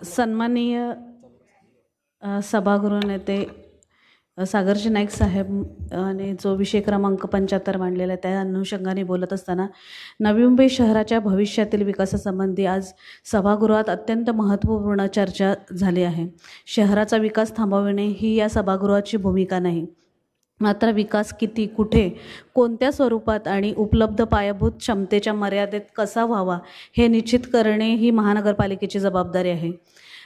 सन्माननीय सभागृह नेते सागरजी नाईक साहेब ने जो विषय क्रमांक 75 मांडलेला आहे त्या अनुषंगाने बोलत असताना नवी मुंबई शहराच्या भविष्यातील विकासासंबंधी आज सभागृहात अत्यंत महत्त्वपूर्ण चर्चा झाली आहे. शहराचा विकास थांबविणे ही या सभागृहाची भूमिका नाही, मात्र विकास किती, कुठे, कोणत्या स्वरूपात आणि उपलब्ध पायाभूत क्षमतेच्या मर्यादेत कसा व्हावा हे निश्चित करणे ही महानगरपालिकेची जबाबदारी आहे.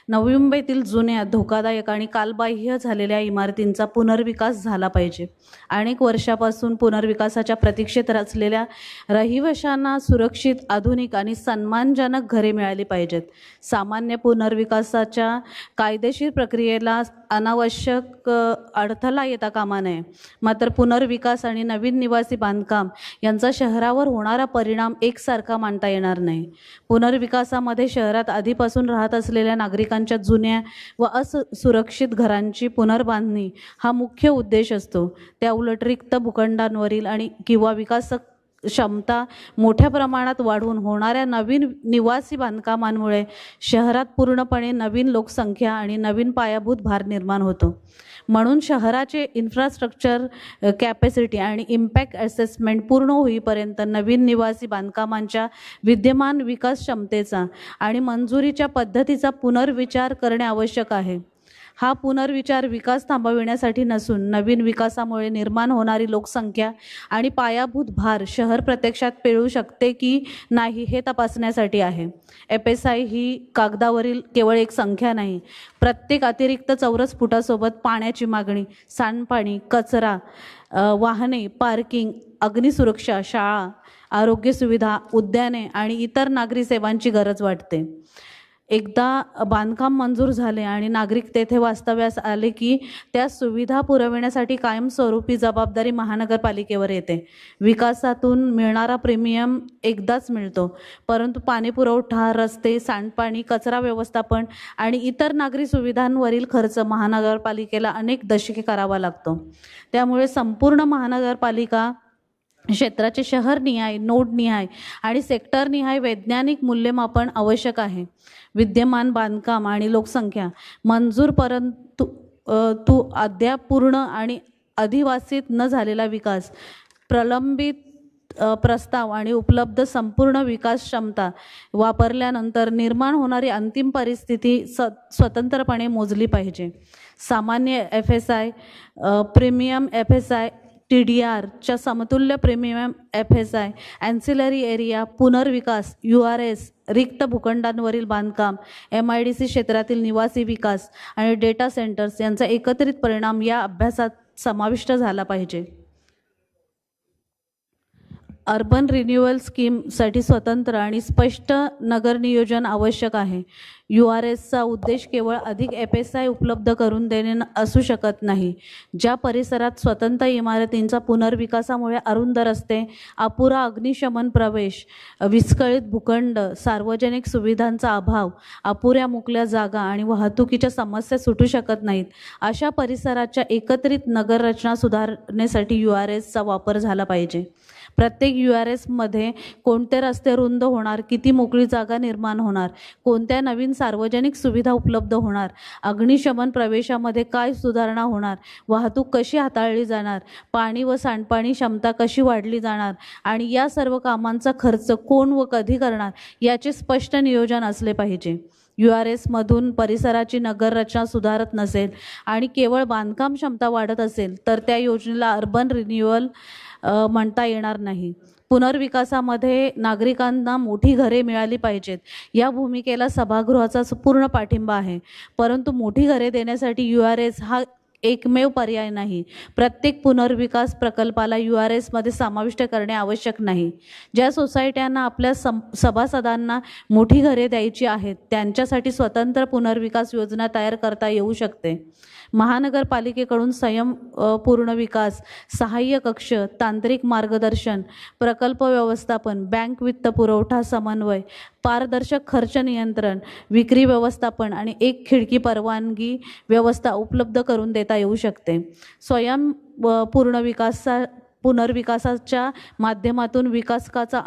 नवी मुंबईतील जुन्या, धोकादायक आणि कालबाह्य झालेल्या इमारतींचा पुनर्विकास झाला पाहिजे. अनेक वर्षापासून पुनर्विकासाच्या प्रतीक्षेत असलेल्या रहिवाशांना सुरक्षित, आधुनिक आणि सन्मानजनक घरे मिळाली पाहिजेत. सामान्य पुनर्विकासाच्या कायदेशीर प्रक्रियेला अनावश्यक अडथळा येता कामा नये. मात्र पुनर्विकास आणि नवीन निवासी बांधकाम यांचा शहरावर होणारा परिणाम एकसारखा मानता येणार नाही. पुनर्विकासामध्ये शहरात आधीपासून राहत असलेल्या नागरिकांच्या जुन्या व असुरक्षित घरांची पुनर्बांधणी हा मुख्य उद्देश असतो. त्या उलट रिक्त भूखंडांवरील आणि किंवा विकास क्षमता मोठ्या प्रमाणात वाढवून होणाऱ्या नवीन निवासी बांधकामांमुळे शहरात पूर्णपणे नवीन लोकसंख्या आणि नवीन पायाभूत भार निर्माण होतो. म्हणून शहराचे इन्फ्रास्ट्रक्चर कॅपॅसिटी आणि इम्पॅक्ट असेसमेंट पूर्ण होईपर्यंत नवीन निवासी बांधकामांच्या विद्यमान विकास क्षमतेचा आणि मंजुरीच्या पद्धतीचा पुनर्विचार करणे आवश्यक आहे. हा पुनर्विचार विकास थांबविण्यासाठी नसून नवीन विकासामुळे निर्माण होणारी लोकसंख्या आणि पायाभूत भार शहर प्रत्यक्षात पेलू शकते की नाही हे तपासण्यासाठी आहे. FSI ही कागदावरील केवळ एक संख्या नाही. प्रत्येक अतिरिक्त चौरस फुटासोबत पाण्याची मागणी, सांडपाणी, कचरा, वाहने, पार्किंग, अग्निसुरक्षा, शाळा, आरोग्य सुविधा, उद्याने आणि इतर नागरी सेवांची गरज वाटते. एकदा बांधकाम मंजूर झाले आणि नागरिक तेथे वास्तव्यास आले की त्या सुविधा पुरविण्यासाठी कायमस्वरूपी जबाबदारी महानगरपालिकेवर येते. विकासातून मिळणारा प्रीमियम एकदाच मिळतो, परंतु पाणीपुरवठा, रस्ते, सांडपाणी, कचरा व्यवस्थापन आणि इतर नागरी सुविधांवरील खर्च महानगरपालिकेला अनेक दशके करावा लागतो. त्यामुळे संपूर्ण महानगरपालिका क्षेत्राचे शहरनिहाय, नोडनिहाय आणि सेक्टरनिहाय वैज्ञानिक मूल्यमापन आवश्यक आहे. विद्यमान बांधकाम आणि लोकसंख्या मंजूर परंतु अद्याप पूर्ण आणि अधिवासित न झालेला विकास, प्रलंबित प्रस्ताव आणि उपलब्ध संपूर्ण विकास क्षमता वापरल्यानंतर निर्माण होणारी अंतिम परिस्थिती स्वतंत्रपणे मोजली पाहिजे. सामान्य FSI, प्रीमियम FSI, TDR च्या समतुल्य प्रीमियम FSI, ॲन्सिलरी एरिया, पुनर्विकास, URS, रिक्त भूखंडांवरील बांधकाम, MIDC क्षेत्रातील निवासी विकास आणि डेटा सेंटर्स यांचा एकत्रित परिणाम या अभ्यासात समाविष्ट झाला पाहिजे. अर्बन रिन्युअल स्कीमसाठी स्वतंत्र आणि स्पष्ट नगर नियोजन आवश्यक आहे. URSचा उद्देश केवळ अधिक FSI उपलब्ध करून देणे असू शकत नाही. ज्या परिसरात स्वतंत्र इमारतींचा पुनर्विकासामुळे अरुंद रस्ते, अपुरा अग्निशमन प्रवेश, विस्कळीत भूखंड, सार्वजनिक सुविधांचा अभाव, अपुऱ्या मोकळ्या जागा आणि वाहतुकीच्या समस्या सुटू शकत नाहीत, अशा परिसराच्या एकत्रित नगररचना सुधारण्यासाठी URSचा वापर झाला पाहिजे. प्रत्येक URSमध्ये कोणते रस्ते रुंद होणार, किती मोकळी जागा निर्माण होणार, कोणत्या नवीन सार्वजनिक सुविधा उपलब्ध होणार, अग्निशमन प्रवेशामध्ये काय सुधारणा होणार, वाहतूक कशी हाताळली जाणार, पाणी व सांडपाणी क्षमता कशी वाढली जाणार आणि या सर्व कामांचा खर्च कोण व कधी करणार याचे स्पष्ट नियोजन असले पाहिजे. URSमधून परिसराची नगररचना सुधारत नसेल आणि केवळ बांधकाम क्षमता वाढत असेल तर त्या योजनेला अर्बन रिन्युअल म्हणता येणार नाही. पुनर्विकासामध्ये नागरिकांना मोठी घरे मिळाली पाहिजेत या भूमिकेला सभागृहाचा पूर्ण पाठिंबा आहे. परंतु मोठी घरे देण्यासाठी URS हा एकमेव पर्याय नाही. प्रत्येक पुनर्विकास प्रकल्पाला URSमध्ये समाविष्ट करणे आवश्यक नाही. ज्या सोसायट्यांना आपल्या सभासदांना मोठी घरे द्यायची आहेत त्यांच्यासाठी स्वतंत्र पुनर्विकास योजना तयार करता येऊ शकते. महानगरपालिकेकडून पूर्ण विकास, सहाय्य कक्ष, तांत्रिक मार्गदर्शन, प्रकल्प व्यवस्थापन, बँक वित्त पुरवठा समन्वय, पारदर्शक खर्च नियंत्रण, विक्री व्यवस्थापन आणि एक खिडकी परवानगी व्यवस्था उपलब्ध करून देता येऊ शकते. पूर्ण विकास पुनर्विकासाच्या माध्यमातून विकासकाचा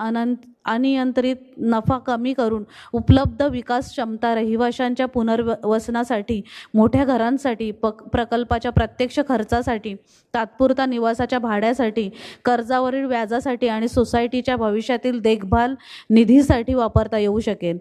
अनियंत्रित नफा कमी करून उपलब्ध विकास क्षमता रहिवाशांच्या पुनर्वसनासाठी, मोठ्या घरांसाठी, प्रकल्पाच्या प्रत्यक्ष खर्चासाठी, तात्पुरता निवासाच्या भाड्यासाठी, कर्जावरील व्याजासाठी आणि सोसायटीच्या भविष्यातील देखभाल निधीसाठी वापरता येऊ शकेल.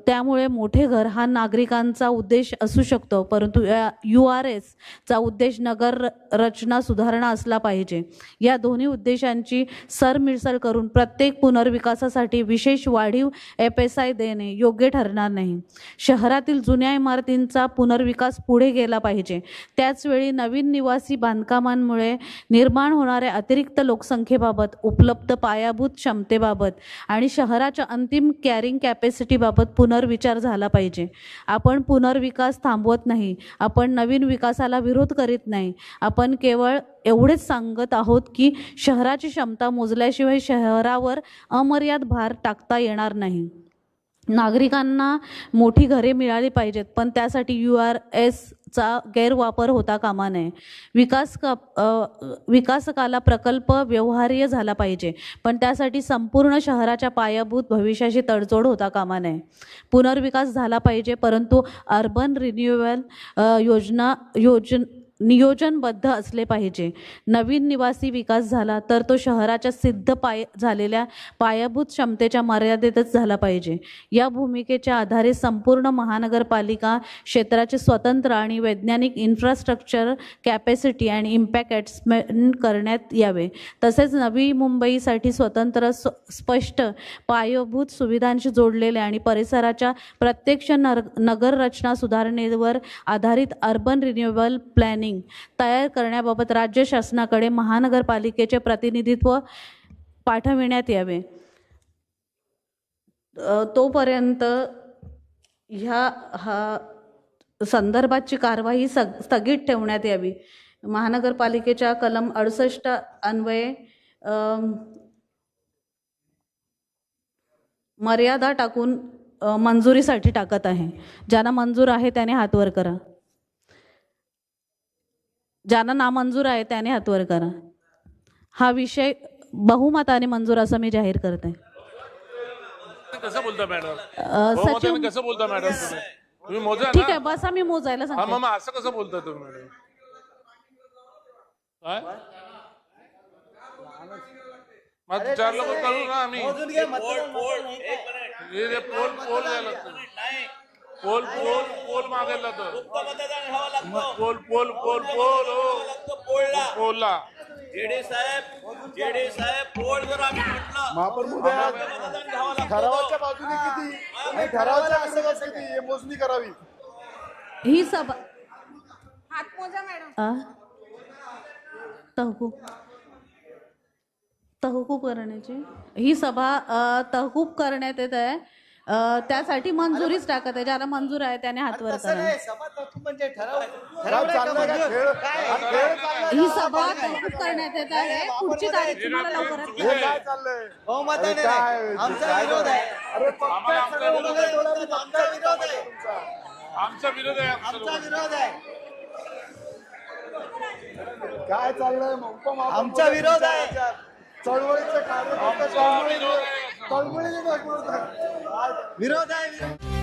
त्यामुळे मोठे घर हा नागरिकांचा उद्देश असू शकतो, परंतु URSचा उद्देश नगर रचना सुधारणा असला पाहिजे. या दोन्ही उद्देशांची सरमिसळ करून प्रत्येक पुनर्विकासासाठी विशेष वाढीव FSI देणे योग्य ठरणार नाही. शहरातील जुन्या इमारतींचा पुनर्विकास पुढे गेला पाहिजे. त्याचवेळी नवीन निवासी बांधकामांमुळे निर्माण होणाऱ्या अतिरिक्त लोकसंख्येबाबत, उपलब्ध पायाभूत क्षमतेबाबत आणि शहराच्या अंतिम कॅरिंग कॅपॅसिटी बाबत पुनर्विचार झाला पाहिजे. आपण पुनर्विकास थांबवत नाही, आपण नवीन विकासाला विरोध करीत नाही. आपण केवळ एवढेच सांगत आहोत की शहराची क्षमता मोजल्याशिवाय शहरावर अमर्याद भार टाकता येणार नाही. नागरिकांना मोठी घरे मिळाली पाहिजेत, पण त्यासाठी URSचा गैरवापर होता कामा नये. विकासकाला प्रकल्प व्यवहार्य झाला पाहिजे, पण त्यासाठी संपूर्ण शहराच्या पायाभूत भविष्याशी तडजोड होता कामा नये. पुनर्विकास झाला पाहिजे, परंतु अर्बन रिन्युअल नियोजनबद्ध असले पाहिजे. नवीन निवासी विकास झाला तर तो शहराच्या सिद्ध झालेल्या पायाभूत क्षमतेच्या मर्यादेतच झाला पाहिजे. या भूमिकेच्या आधारे संपूर्ण महानगरपालिका क्षेत्राचे स्वतंत्र आणि वैज्ञानिक इन्फ्रास्ट्रक्चर कॅपॅसिटी आणि इम्पॅक्ट ॲसेसमेंट करण्यात यावे. तसेच नवी मुंबईसाठी स्वतंत्र स्पष्ट पायाभूत सुविधांशी जोडलेले आणि परिसराच्या प्रत्यक्ष नगर रचना सुधारणेवर आधारित अर्बन रिन्युअल प्लॅनिंग तयार करण्याबाबत राज्य शासनाकडे महानगरपालिकेचे प्रतिनिधित्व पाठविण्यात यावे. तोपर्यंत हा संदर्भाची कारवाई स्थगित ठेवण्यात यावी. महानगरपालिकेच्या कलम 68 अन्वये मर्यादा टाकून मंजुरीसाठी टाकत आहे. ज्यांना मंजूर आहे त्याने हात वर करा. ज्यांना नामंजूर आहे त्याने हात वर करा. हा विषय बहुमताने मंजूर असं मी जाहीर करत आहे. कसं बोलता मॅडम? सचिव कसं बोलता मॅडम? तुम्ही मोजा. ठीक आहे, बस आम्ही मोजायला सांगतो. मग असं कसं बोलता तुम्ही मॅडम? काय मग 4 लोक करू ना आम्ही. पोल मागायला पोलला जेडे साहेब पोल जर आम्ही म्हटलं ठरावाच्या बाजूने किती ठरावाच्या विरोधात किती हे मोजणी करावी. ही सभा हात मोजा मॅडम. तहकूब करण्याची ही सभा तहकूब करण्यात येत आहे. त्यासाठी मंजुरीच टाकत आहे. ज्याला मंजूर आहे त्याने हात वर करा. ही सभा तहकूब करण्यात येत आहे. पुढची तारीख तुम्हाला लवकरात काय चाललंय? आमचा विरोध आहे. काय चाललंय? आमचा विरोध आहे. चळवळीचे कार्यकर्ते विरोध आहे.